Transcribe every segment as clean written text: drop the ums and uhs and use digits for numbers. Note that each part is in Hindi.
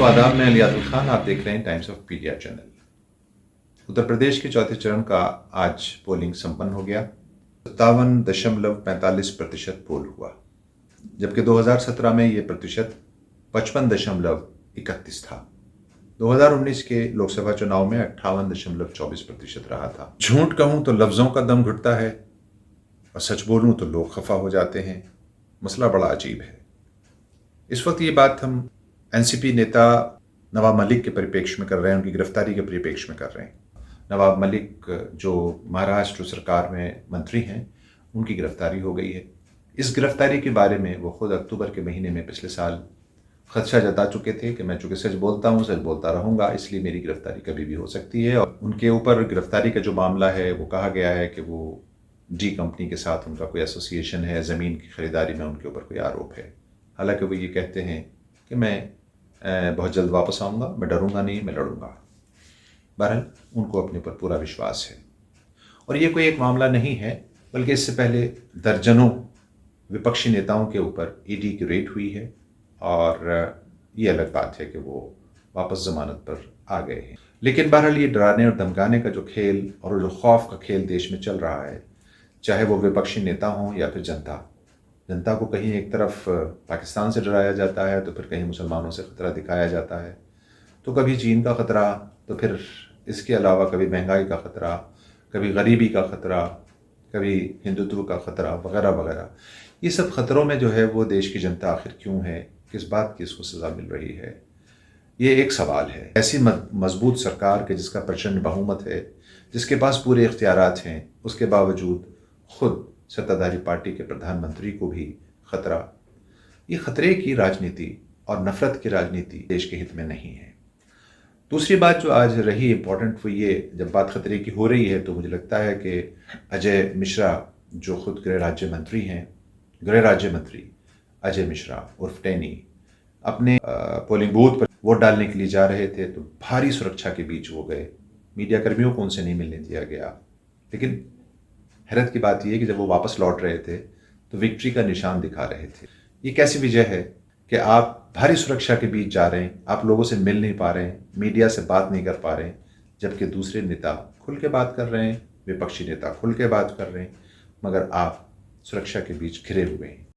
दोस्तों आदाब, मैं अलियादुल खान। आप देख रहे हैं times of पीडिया channel. Uttar Pradesh के चौथे चरण का आज पोलिंग संपन्न हो गया। 57.45% पोल हुआ, जबकि 2017 में ये प्रतिशत 55.31 था। 2019 के लोकसभा चुनाव में 58.24% रहा था। झूठ कहूं तो लफ्जों का दम घुटता है और सच बोलूं तो लोग खफा हो जाते हैं। मसला बड़ा अजीब है। इस वक्त ये बात हम एनसीपी नेता नवाब मलिक के परिप्रेक्ष्य में कर रहे हैं, उनकी गिरफ्तारी के परिप्रेक्ष्य में कर रहे हैं। नवाब मलिक जो महाराष्ट्र सरकार में मंत्री हैं, उनकी गिरफ्तारी हो गई है। इस गिरफ्तारी के बारे में वो खुद अक्टूबर के महीने में पिछले साल खदशा जता चुके थे कि मैं चूँकि सच बोलता हूँ, सच बोलता रहूँगा, इसलिए मेरी गिरफ्तारी कभी भी हो सकती है। और उनके ऊपर गिरफ्तारी का जो मामला है वो कहा गया है कि वो डी कंपनी के साथ उनका कोई एसोसिएशन है, ज़मीन की खरीदारी में उनके ऊपर कोई आरोप है। हालांकि वो ये कहते हैं कि मैं बहुत जल्द वापस आऊँगा, मैं डरूंगा नहीं, मैं लड़ूंगा। बहरहाल उनको अपने ऊपर पूरा विश्वास है। और ये कोई एक मामला नहीं है, बल्कि इससे पहले दर्जनों विपक्षी नेताओं के ऊपर ईडी की रेड हुई है। और ये अलग बात है कि वो वापस ज़मानत पर आ गए हैं। लेकिन बहरहाल ये डराने और धमकाने का जो खेल और जो खौफ का खेल देश में चल रहा है, चाहे वो विपक्षी नेता हों या फिर जनता को कहीं एक तरफ पाकिस्तान से डराया जाता है, तो फिर कहीं मुसलमानों से ख़तरा दिखाया जाता है, तो कभी चीन का ख़तरा, तो फिर इसके अलावा कभी महंगाई का ख़तरा, कभी गरीबी का ख़तरा, कभी हिंदुत्व का ख़तरा वगैरह वगैरह। ये सब ख़तरों में जो है वो देश की जनता आखिर क्यों है, किस बात की इसको सज़ा मिल रही है, ये एक सवाल है। ऐसी मजबूत सरकार के जिसका प्रचंड बहुमत है, जिसके पास पूरे इख्तियारात हैं, उसके बावजूद खुद सत्ताधारी पार्टी के प्रधानमंत्री को भी खतरा। ये खतरे की राजनीति और नफरत की राजनीति देश के हित में नहीं है। दूसरी बात जो आज रही इम्पोर्टेंट, वो ये, जब बात खतरे की हो रही है तो मुझे लगता है कि अजय मिश्रा जो खुद गृह राज्य मंत्री हैं, गृह राज्य मंत्री अजय मिश्रा उर्फ टैनी, अपने पोलिंग बूथ पर वोट डालने के लिए जा रहे थे तो भारी सुरक्षा के बीच वो गए। मीडिया कर्मियों को उनसे नहीं मिलने दिया गया। लेकिन हैरत की बात यह है कि जब वो वापस लौट रहे थे तो विक्ट्री का निशान दिखा रहे थे। ये कैसी वजह है कि आप भारी सुरक्षा के बीच जा रहे हैं, आप लोगों से मिल नहीं पा रहे हैं, मीडिया से बात नहीं कर पा रहे हैं, जबकि दूसरे नेता खुल के बात कर रहे हैं, विपक्षी नेता खुल के बात कर रहे हैं, मगर आप सुरक्षा के बीच घिरे हुए हैं।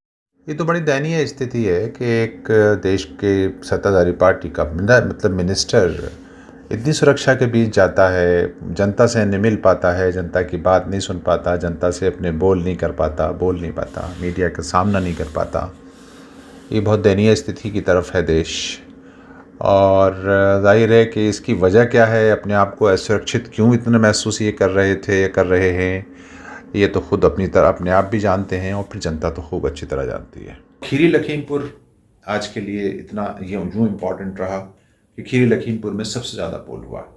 ये तो बड़ी दयनीय स्थिति है कि एक देश के सत्ताधारी पार्टी का मतलब मिनिस्टर इतनी सुरक्षा के बीच जाता है, जनता से नहीं मिल पाता है, जनता की बात नहीं सुन पाता, जनता से अपने बोल नहीं पाता, मीडिया का सामना नहीं कर पाता। ये बहुत दयनीय स्थिति की तरफ है देश। और जाहिर है कि इसकी वजह क्या है, अपने आप को असुरक्षित क्यों इतना महसूस ये कर रहे हैं, ये तो खुद अपने आप भी जानते हैं और फिर जनता तो खूब अच्छी तरह जानती है। खीरी लखीमपुर आज के लिए इतना यूँ इम्पॉर्टेंट रहा कि खीरी लखीमपुर में सबसे ज़्यादा पोल हुआ।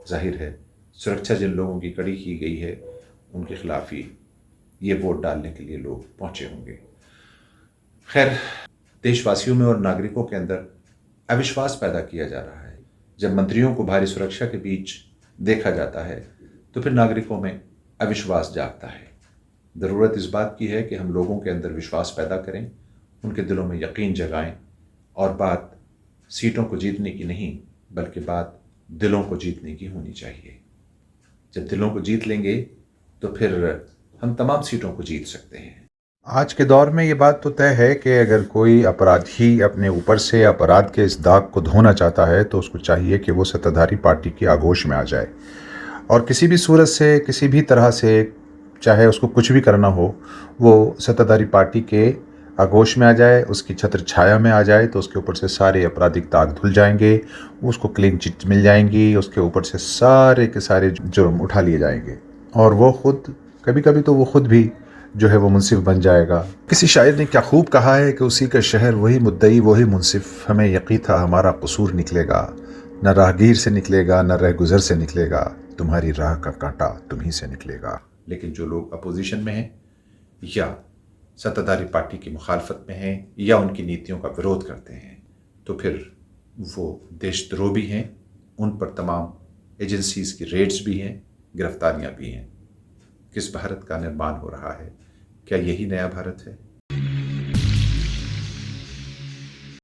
जाहिर है सुरक्षा जिन लोगों की कड़ी की गई है उनके खिलाफ ही ये वोट डालने के लिए लोग पहुँचे होंगे। खैर, देशवासियों में और नागरिकों के अंदर अविश्वास पैदा किया जा रहा है। जब मंत्रियों को भारी सुरक्षा के बीच देखा जाता है तो फिर नागरिकों में अविश्वास जागता है। ज़रूरत इस बात की है कि हम लोगों के अंदर विश्वास पैदा करें, उनके दिलों में यकीन जगाएं। और बात सीटों को जीतने की नहीं, बल्कि बात दिलों को जीतने की होनी चाहिए। जब दिलों को जीत लेंगे तो फिर हम तमाम सीटों को जीत सकते हैं। आज के दौर में ये बात तो तय है कि अगर कोई अपराधी अपने ऊपर से अपराध के इस दाग को धोना चाहता है तो उसको चाहिए कि वो सत्ताधारी पार्टी की आगोश में आ जाए और किसी भी सूरत से, किसी भी तरह से, चाहे उसको कुछ भी करना हो, वो सत्ताधारी पार्टी के आगोश में आ जाए, उसकी छत्र छाया में आ जाए, तो उसके ऊपर से सारे आपराधिक दाग धुल जाएंगे, उसको क्लीन चिट मिल जाएंगी, उसके ऊपर से सारे के सारे जुर्म उठा लिए जाएंगे और वो खुद, कभी कभी तो वो खुद भी जो है वो मुंसिफ बन जाएगा। किसी शायर ने क्या खूब कहा है कि उसी का शहर वही मुद्दई वही मुंसिफ, हमें यकीन था हमारा कसूर निकलेगा, न राहगीर से निकलेगा न रहगुजर से निकलेगा, तुम्हारी राह का कांटा तुम्ही से निकलेगा। लेकिन जो लोग अपोजिशन में हैं या सत्ताधारी पार्टी की मुखालफत में हैं या उनकी नीतियों का विरोध करते हैं, तो फिर वो देशद्रोह भी हैं, उन पर तमाम एजेंसीज़ की रेड्स भी हैं, गिरफ्तारियां भी हैं। किस भारत का निर्माण हो रहा है? क्या यही नया भारत है?